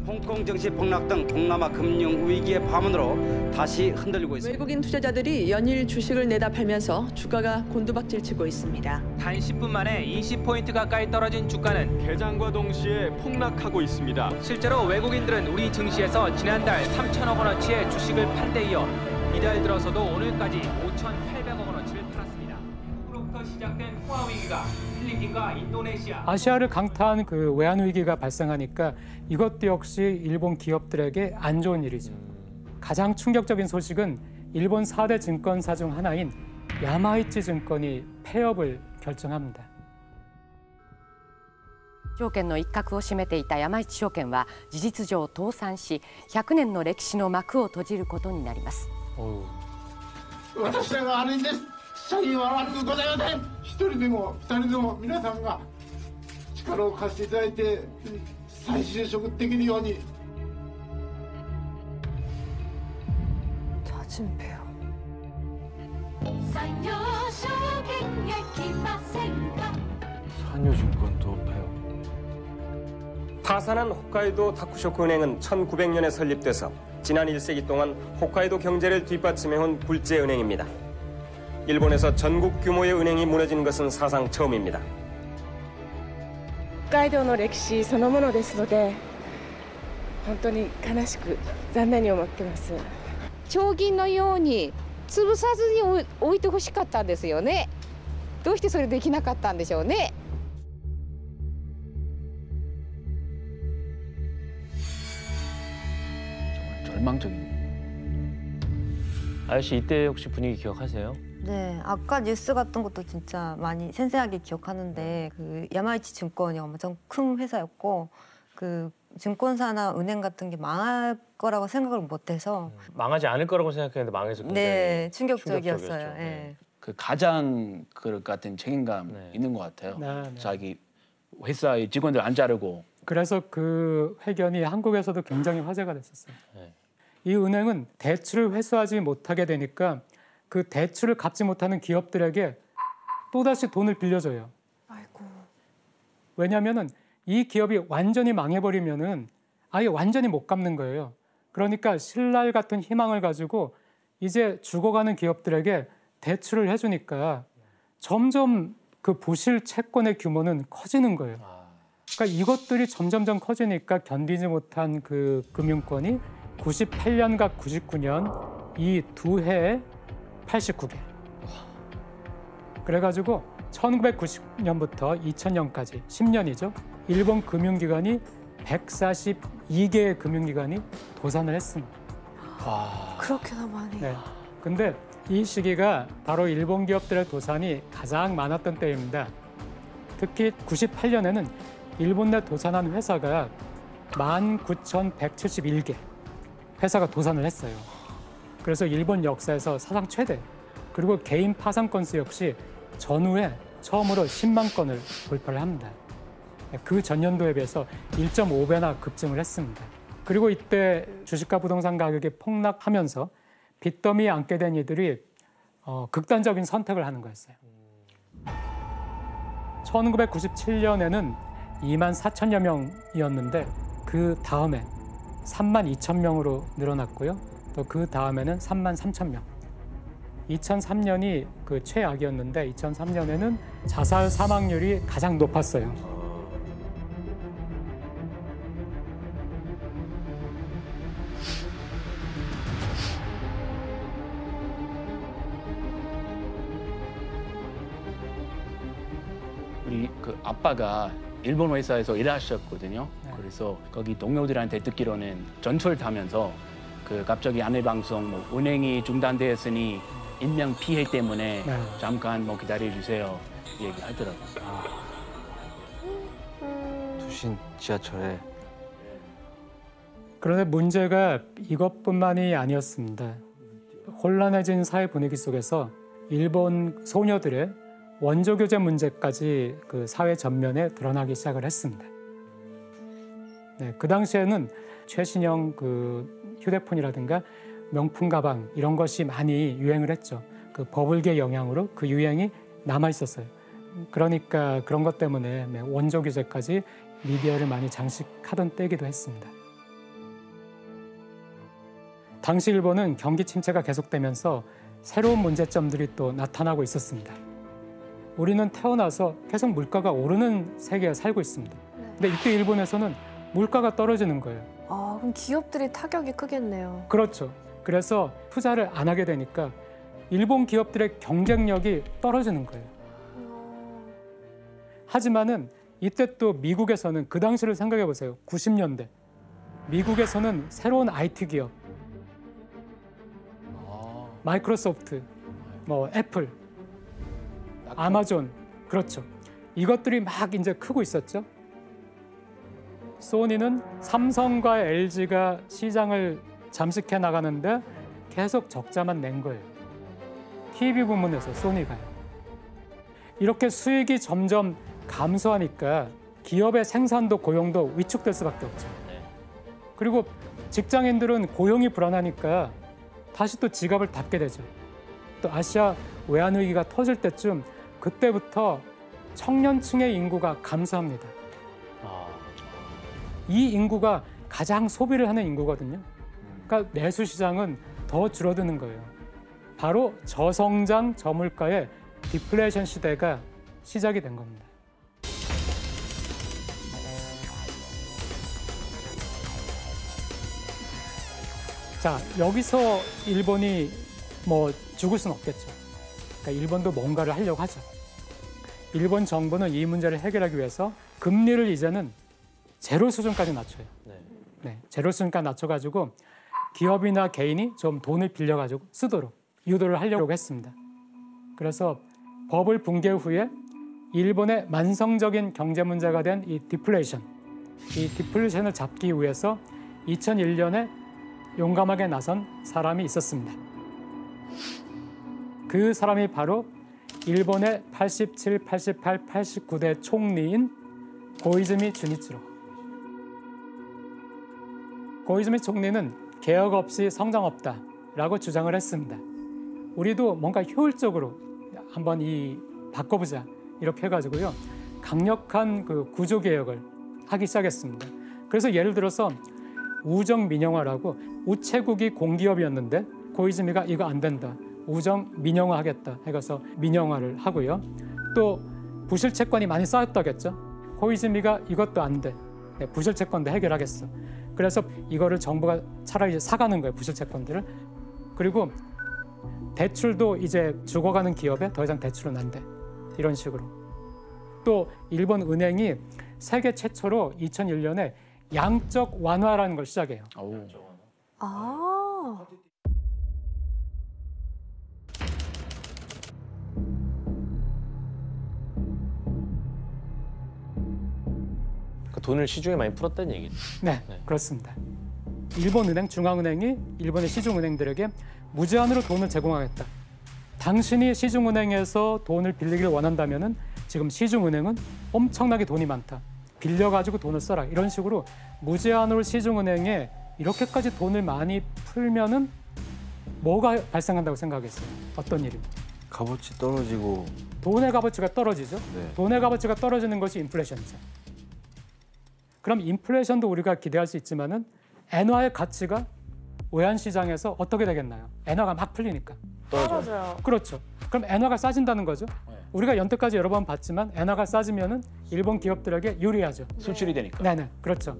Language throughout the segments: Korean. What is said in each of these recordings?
홍콩 증시 폭락 등 동남아 금융 위기의 파문으로 다시 흔들리고 있습니다. 외국인 투자자들이 연일 주식을 내다 팔면서 주가가 곤두박질 치고 있습니다. 단 10분 만에 20포인트 가까이 떨어진 주가는 개장과 동시에 폭락하고 있습니다. 실제로 외국인들은 우리 증시에서 지난달 3천억 원어치의 주식을 판 데 이어 이달 들어서도 오늘까지 5,800억 원어치를 팔았습니다. 태국으로부터 시작된 홍화 위기가 필리핀과 인도네시아, 아시아를 강타한 그 외환 위기가 발생하니까 이것도 역시 일본 기업들에게 안 좋은 일이죠. 가장 충격적인 소식은 일본 4대 증권사 중 하나인 야마이치 증권이 폐업을 결정합니다. 証券の一角を占めていた山一証券は事実上倒産し、100年の歴史の幕を閉じることになります。私らが悪いんです。社員は悪くございません。一人でも二人でも皆さんが力を貸していただいて再就職できるように。자진배요. 산요증권도 폐업. 타산한 홋카이도 다쿠쇼쿠은행은 1900년에 설립돼서 지난 1세기 동안 홋카이도 경제를 뒷받침해온 굴재은행입니다. 일본에서 전국 규모의 은행이 무너진 것은 사상 처음입니다. 北海道の歴史そのものですので、本当に悲しく残念に思ってます。長銀のように潰さずに置いてほしかったんですよね。どうしてそれできなかったんでしょうね。 절망적이네요. 아저씨 이때 혹시 분위기 기억하세요? 네, 아까 뉴스 같은 것도 진짜 많이 생생하게 기억하는데 그 야마이치 증권이 엄청 큰 회사였고 그 증권사나 은행 같은 게 망할 거라고 생각을 못해서 망하지 않을 거라고 생각했는데 망해서 굉장히 네, 충격적이었어요. 네. 네. 그 가장 그 같은 책임감 있는 것 같아요. 자기 회사의 직원들 안 자르고. 그래서 그 회견이 한국에서도 굉장히 화제가 됐었어요. 이 은행은 대출을 회수하지 못하게 되니까 그 대출을 갚지 못하는 기업들에게 또다시 돈을 빌려줘요. 아이고. 왜냐하면은 이 기업이 완전히 망해버리면은 아예 완전히 못 갚는 거예요. 그러니까 신랄 같은 희망을 가지고 이제 죽어가는 기업들에게 대출을 해주니까 점점 그 부실 채권의 규모는 커지는 거예요. 그러니까 이것들이 점점점 커지니까 견디지 못한 그 금융권이 98년과 99년 이 두 해에 89개. 그래가지고 1990년부터 2000년까지 10년이죠. 일본 금융기관이 142개의 금융기관이 도산을 했습니다. 와. 그렇게나 많이. 네. 근데 이 시기가 바로 일본 기업들의 도산이 가장 많았던 때입니다. 특히 98년에는 일본 내 도산한 회사가 19,171개 회사가 도산을 했어요. 그래서 일본 역사에서 사상 최대, 그리고 개인 파산 건수 역시 전후에 처음으로 10만 건을 돌파를 합니다. 그 전년도에 비해서 1.5배나 급증을 했습니다. 그리고 이때 주식과 부동산 가격이 폭락하면서 빚더미에 앉게 된 이들이 극단적인 선택을 하는 거였어요. 1997년에는 2만 4천여 명이었는데 그 다음에 3만 2천 명으로 늘어났고요. 또 그 다음에는 3만 3천 명. 2003년이 그 최악이었는데 2003년에는 자살 사망률이 가장 높았어요. 우리 그 아빠가 일본 회사에서 일하셨거든요. 그래서 거기 동료들한테 듣기로는 전철 타면서 그 갑자기 안내 방송 뭐 운행이 중단되었으니 인명 피해 때문에 잠깐 뭐 기다려 주세요 얘기하더라고요. 투신 지하철에. 그런데 문제가 이것뿐만이 아니었습니다. 혼란해진 사회 분위기 속에서 일본 소녀들의 원조 교제 문제까지 그 사회 전면에 드러나기 시작을 했습니다. 네, 그 당시에는 최신형 그 휴대폰이라든가 명품 가방 이런 것이 많이 유행을 했죠. 그 버블계 영향으로 그 유행이 남아 있었어요. 그러니까 그런 것 때문에 원조 규제까지 미디어를 많이 장식하던 때이기도 했습니다. 당시 일본은 경기 침체가 계속되면서 새로운 문제점들이 또 나타나고 있었습니다. 우리는 태어나서 계속 물가가 오르는 세계에 살고 있습니다. 근데 이때 일본에서는 물가가 떨어지는 거예요. 아, 그럼 기업들이 타격이 크겠네요. 그렇죠. 그래서 투자를 안 하게 되니까 일본 기업들의 경쟁력이 떨어지는 거예요. 하지만은 이때 또 미국에서는 그 당시를 생각해 보세요. 90년대. 미국에서는 새로운 IT 기업, 마이크로소프트, 뭐 애플, 아마존, 그렇죠. 이것들이 막 이제 크고 있었죠. 소니는 삼성과 LG가 시장을 잠식해 나가는데 계속 적자만 낸 거예요. TV 부문에서 소니가요. 이렇게 수익이 점점 감소하니까 기업의 생산도 고용도 위축될 수밖에 없죠. 그리고 직장인들은 고용이 불안하니까 다시 또 지갑을 닫게 되죠. 또 아시아 외환위기가 터질 때쯤 그때부터 청년층의 인구가 감소합니다. 이 인구가 가장 소비를 하는 인구거든요. 그러니까 내수 시장은 더 줄어드는 거예요. 바로 저성장 저물가의 디플레이션 시대가 시작이 된 겁니다. 자, 여기서 일본이 뭐 죽을 수는 없겠죠. 그러니까 일본도 뭔가를 하려고 하죠. 일본 정부는 이 문제를 해결하기 위해서 금리를 이제는 제로 수준까지 낮춰요. 네, 제로 수준까지 낮춰가지고 기업이나 개인이 좀 돈을 빌려가지고 쓰도록 유도를 하려고 했습니다. 그래서 버블 붕괴 후에 일본의 만성적인 경제 문제가 된 이 디플레이션, 이 디플레이션을 잡기 위해서 2001년에 용감하게 나선 사람이 있었습니다. 그 사람이 바로 일본의 87, 88, 89대 총리인 고이즈미 주니치로. 고이즈미 총리는 개혁 없이 성장 없다라고 주장을 했습니다. 우리도 뭔가 효율적으로 한번 바꿔보자 이렇게 해가지고요. 강력한 그 구조 개혁을 하기 시작했습니다. 그래서 예를 들어서 우정 민영화라고 우체국이 공기업이었는데 고이즈미가 이거 안 된다. 우정 민영화 하겠다 해서 민영화를 하고요. 또 부실 채권이 많이 쌓였다겠죠. 고이즈미가 이것도 안 돼. 네, 부실 채권도 해결하겠어. 그래서 이거를 정부가 차라리 사가는 거예요. 부실 채권들을. 그리고 대출도 이제 죽어가는 기업에 더 이상 대출은 안 돼. 이런 식으로. 또 일본 은행이 세계 최초로 2001년에 양적 완화라는 걸 시작해요. 아. 그 돈을 시중에 많이 풀었다는 얘기죠. 네, 그렇습니다. 일본 은행, 중앙은행이 일본의 시중은행들에게 무제한으로 돈을 제공하겠다. 당신이 시중은행에서 돈을 빌리기를 원한다면은 지금 시중은행은 엄청나게 돈이 많다. 빌려가지고 돈을 써라. 이런 식으로 무제한으로 시중은행에 이렇게까지 돈을 많이 풀면은 뭐가 발생한다고 생각했어요? 어떤 일이? 값어치 떨어지고. 돈의 값어치가 떨어지죠. 네. 돈의 값어치가 떨어지는 것이 인플레이션이죠. 그럼 인플레이션도 우리가 기대할 수 있지만은 엔화의 가치가 외환 시장에서 어떻게 되겠나요? 엔화가 막 풀리니까. 떨어져요. 그렇죠. 그럼 엔화가 싸진다는 거죠. 우리가 연태까지 여러 번 봤지만 엔화가 싸지면은 일본 기업들에게 유리하죠. 수출이 되니까. 네네, 그렇죠.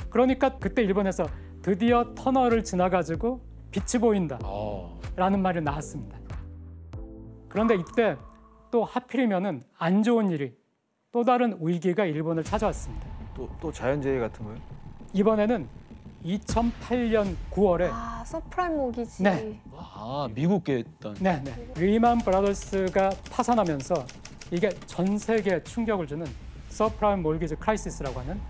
그러니까 그때 일본에서 드디어 터널을 지나가지고 빛이 보인다라는 말이 나왔습니다. 그런데 이때 또 하필이면은 안 좋은 일이 또 다른 위기가 일본을 찾아왔습니다. 또 자연재해 같은 거요? 이번에는 2008년 9월에 서프라임 모기지. 네. 미국에 있던. 네. 리만 브라더스가 파산하면서 이게 전 세계에 충격을 주는 서프라임 몰기지 크라이시스라고 하는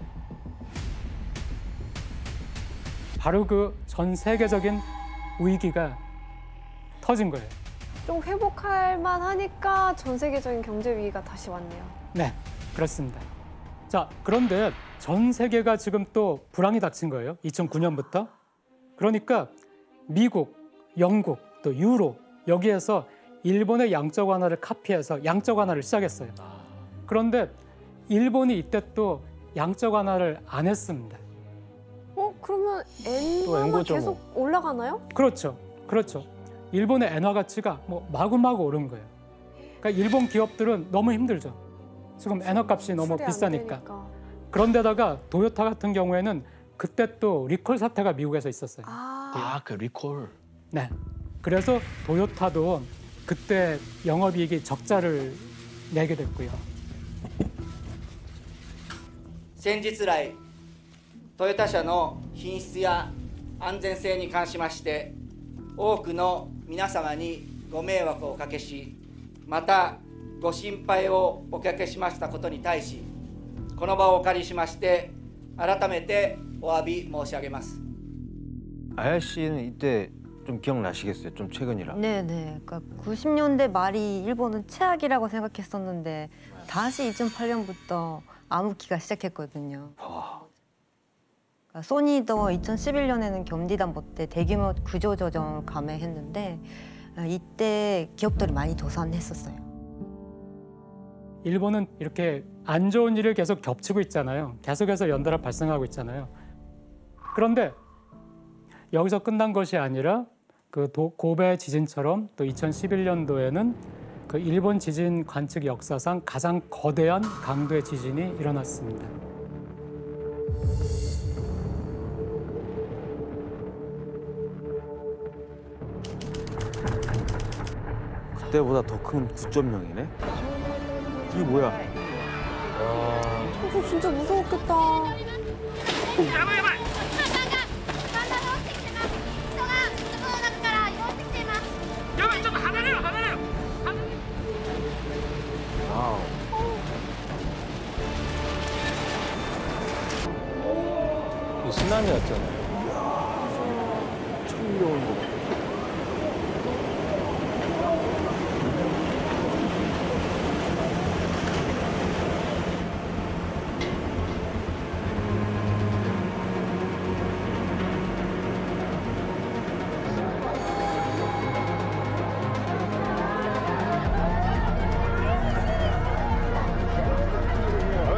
바로 그 전 세계적인 위기가 터진 거예요. 좀 회복할 만하니까 전 세계적인 경제 위기가 다시 왔네요. 네, 그렇습니다. 자, 그런데 전 세계가 지금 또 불황이 닥친 거예요. 2009년부터. 그러니까 미국, 영국, 또 유로 여기에서 일본의 양적 완화를 카피해서 양적 완화를 시작했어요. 그런데 일본이 이때 또 양적 완화를 안 했습니다. 그러면 엔화가 엔고죠, 계속 올라가나요? 그렇죠. 그렇죠. 일본의 엔화 가치가 뭐 마구마구 오른 거예요. 그러니까 일본 기업들은 너무 힘들죠. 지금 엔화 값이 너무 수출이 안 비싸니까. 되니까. 그런데다가 도요타 같은 경우에는 그때 또 리콜 사태가 미국에서 있었어요. 그 리콜. 네. 그래서 도요타도 그때 영업이익이 적자를 내게 됐고요. 先日来トヨタ車の品質や安全性に関しまして多くの皆様にご迷惑をおかけしまたご心配をおかけしましたことに対しこの場をお借りしまして改めてお詫び申し上げます。 아야 씨는 이때 좀 기억나시겠어요? 좀 최근이라. 네네. 그러니까 90년대 말이 일본은 최악이라고 생각했었는데 다시 2008년부터 암흑기가 시작했거든요. 그러니까 소니도 2011년에는 경디담보 때 대규모 구조조정을 감행했는데 이때 기업들이 많이 도산했었어요. 일본은 이렇게 안 좋은 일을 계속 겹치고 있잖아요. 계속해서 연달아 발생하고 있잖아요. 그런데 여기서 끝난 것이 아니라 그 고베 지진처럼 또 2011년도에는 그 일본 지진 관측 역사상 가장 거대한 강도의 지진이 일어났습니다. 그때보다 더 큰 9.0이네? 이게 뭐야? 저 진짜 무서웠겠다. 이 쓰나미였잖아요. 처음 들어오는 거 같아.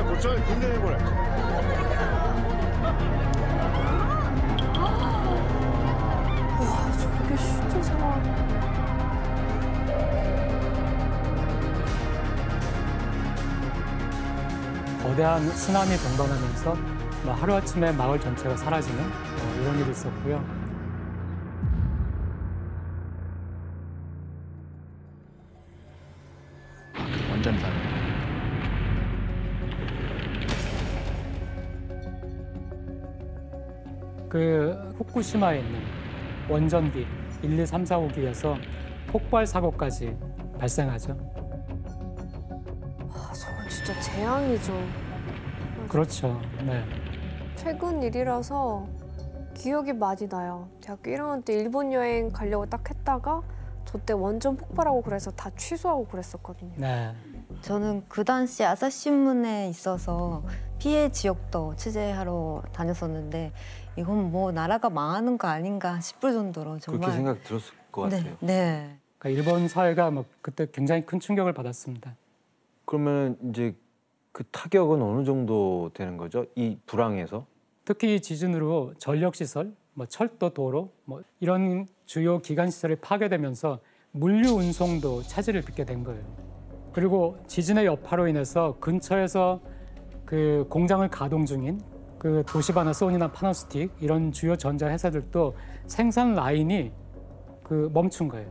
고쳐 굉장히 보래. 와, 저게 진짜 상황. 거대한 쓰나미 동반하면서 뭐 하루아침에 마을 전체가 사라지는 이런 일이 있었고요. 원전사. 그 후쿠시마에 있는 원전기 1, 2, 3, 4호기에서 폭발 사고까지 발생하죠. 저건 진짜 재앙이죠. 그렇죠. 네. 최근 일이라서 기억이 많이 나요. 대학교 1학년 때 일본 여행 가려고 딱 했다가 저 때 원전 폭발하고 그래서 다 취소하고 그랬었거든요. 네. 저는 그 당시 아사히신문에 있어서 피해 지역도 취재하러 다녔었는데 이건 뭐 나라가 망하는 거 아닌가 싶을 정도로 정말 그렇게 생각 들었을 것 같아요. 네. 그러니까 일본 사회가 뭐 그때 굉장히 큰 충격을 받았습니다. 그러면 이제 그 타격은 어느 정도 되는 거죠? 이 불황에서? 특히 이 지진으로 전력시설, 뭐 철도, 도로, 뭐 이런 주요 기관 시설이 파괴되면서 물류 운송도 차질을 빚게 된 거예요. 그리고 지진의 여파로 인해서 근처에서 그 공장을 가동 중인 그 도시바나, 소니나 파나소닉 이런 주요 전자 회사들도 생산 라인이 그 멈춘 거예요.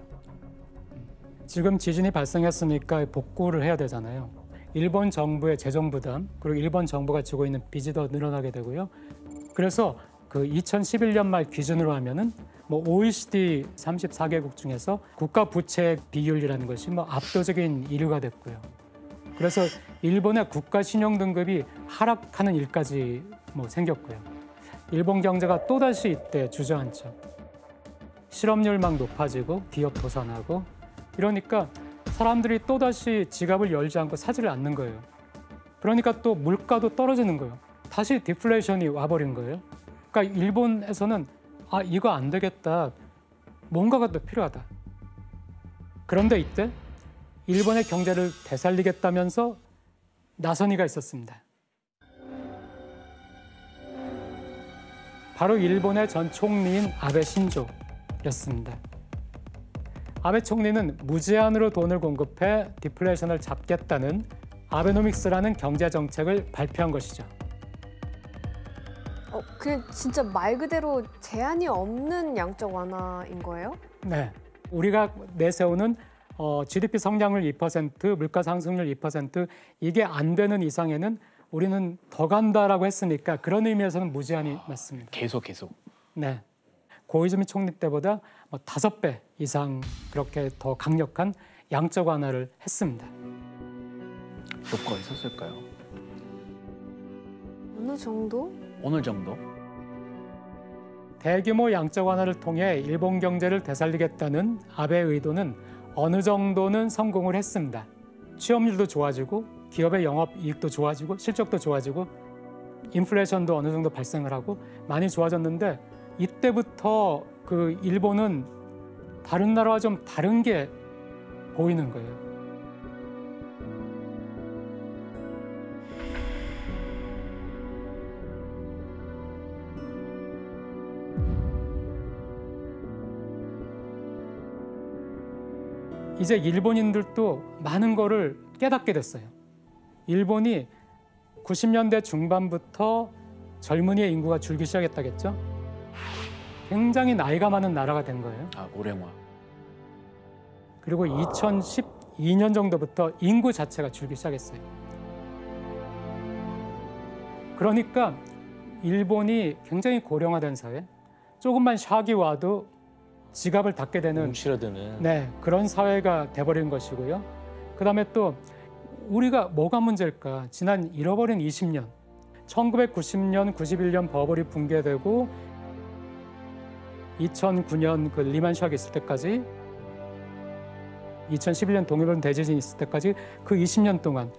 지금 지진이 발생했으니까 복구를 해야 되잖아요. 일본 정부의 재정 부담 그리고 일본 정부가 지고 있는 빚이 더 늘어나게 되고요. 그래서 그 2011년 말 기준으로 하면은 뭐 OECD 34개국 중에서 국가 부채 비율이라는 것이 뭐 압도적인 1위가 됐고요. 그래서 일본의 국가 신용 등급이 하락하는 일까지 뭐 생겼고요. 일본 경제가 또다시 이때 주저앉죠. 실업률 막 높아지고 기업 도산하고 이러니까 사람들이 또다시 지갑을 열지 않고 사지를 않는 거예요. 그러니까 또 물가도 떨어지는 거예요. 다시 디플레이션이 와버린 거예요. 그러니까 일본에서는 아 이거 안 되겠다. 뭔가가 더 필요하다. 그런데 이때 일본의 경제를 되살리겠다면서 나선이가 있었습니다. 바로 일본의 전 총리인 아베 신조였습니다. 아베 총리는 무제한으로 돈을 공급해 디플레이션을 잡겠다는 아베노믹스라는 경제 정책을 발표한 것이죠. 그냥 진짜 말 그대로 제한이 없는 양적 완화인 거예요? 네, 우리가 내세우는 GDP 성장률 2%, 물가 상승률 2% 이게 안 되는 이상에는 우리는 더 간다라고 했으니까 그런 의미에서는 무제한이 맞습니다. 계속. 네, 고이즈미 총리 때보다 5배 이상 그렇게 더 강력한 양적 완화를 했습니다. 효과가 있었을까요? 어느 정도? 어느 정도? 대규모 양적 완화를 통해 일본 경제를 되살리겠다는 아베의 의도는 어느 정도는 성공을 했습니다. 취업률도 좋아지고 기업의 영업이익도 좋아지고 실적도 좋아지고 인플레이션도 어느 정도 발생을 하고 많이 좋아졌는데 이때부터 그 일본은 다른 나라와 좀 다른 게 보이는 거예요. 이제 일본인들도 많은 거를 깨닫게 됐어요. 일본이 90년대 중반부터 젊은이의 인구가 줄기 시작했다겠죠. 굉장히 나이가 많은 나라가 된 거예요. 고령화. 그리고 2012년 정도부터 인구 자체가 줄기 시작했어요. 그러니까 일본이 굉장히 고령화된 사회, 조금만 샥이 와도 지갑을 닫게 되는 움츠러드는 그런 사회가 돼버린 것이고요. 그다음에 또 우리가 뭐가 문제일까? 지난 잃어버린 20년, 1990년, 91년 버블이 붕괴되고 2009년 그 리만 샥이 있을 때까지 2011년 동일본 대지진이 있을 때까지 그 20년 동안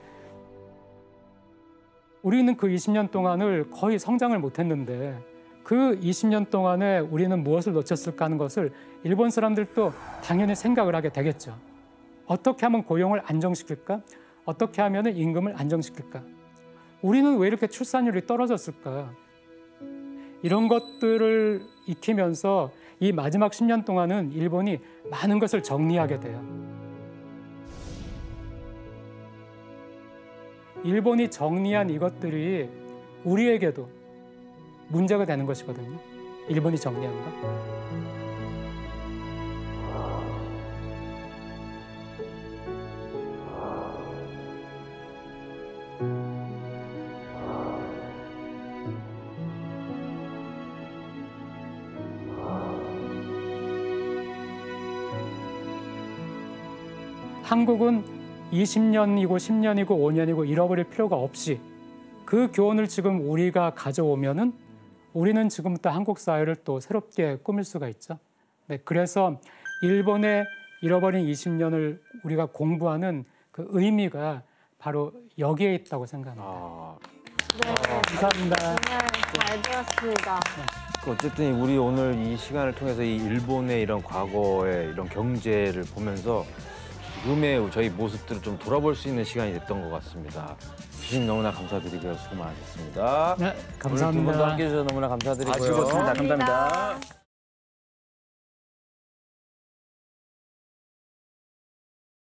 우리는 그 20년 동안을 거의 성장을 못했는데 그 20년 동안에 우리는 무엇을 놓쳤을까 하는 것을 일본 사람들도 당연히 생각을 하게 되겠죠. 어떻게 하면 고용을 안정시킬까? 어떻게 하면 임금을 안정시킬까? 우리는 왜 이렇게 출산율이 떨어졌을까? 이런 것들을 익히면서 이 마지막 10년 동안은 일본이 많은 것을 정리하게 돼요. 일본이 정리한 이것들이 우리에게도 문제가 되는 것이거든요. 일본이 정리한 거. 한국은 20년이고 10년이고 5년이고 잃어버릴 필요가 없이 그 교훈을 지금 우리가 가져오면은 우리는 지금부터 한국 사회를 또 새롭게 꾸밀 수가 있죠. 네, 그래서 일본의 잃어버린 20년을 우리가 공부하는 그 의미가 바로 여기에 있다고 생각합니다. 감사합니다. 정말 잘 들었습니다. 어쨌든 우리 오늘 이 시간을 통해서 이 일본의 이런 과거의 이런 경제를 보면서 지금의 저희 모습들을 좀 돌아볼 수 있는 시간이 됐던 것 같습니다. 교수님 너무나 감사드리고요. 수고 많으셨습니다. 네, 감사합니다. 오늘 두 분도 함께해 주셔서 너무나 감사드리고요. 즐거웠습니다. 감사합니다.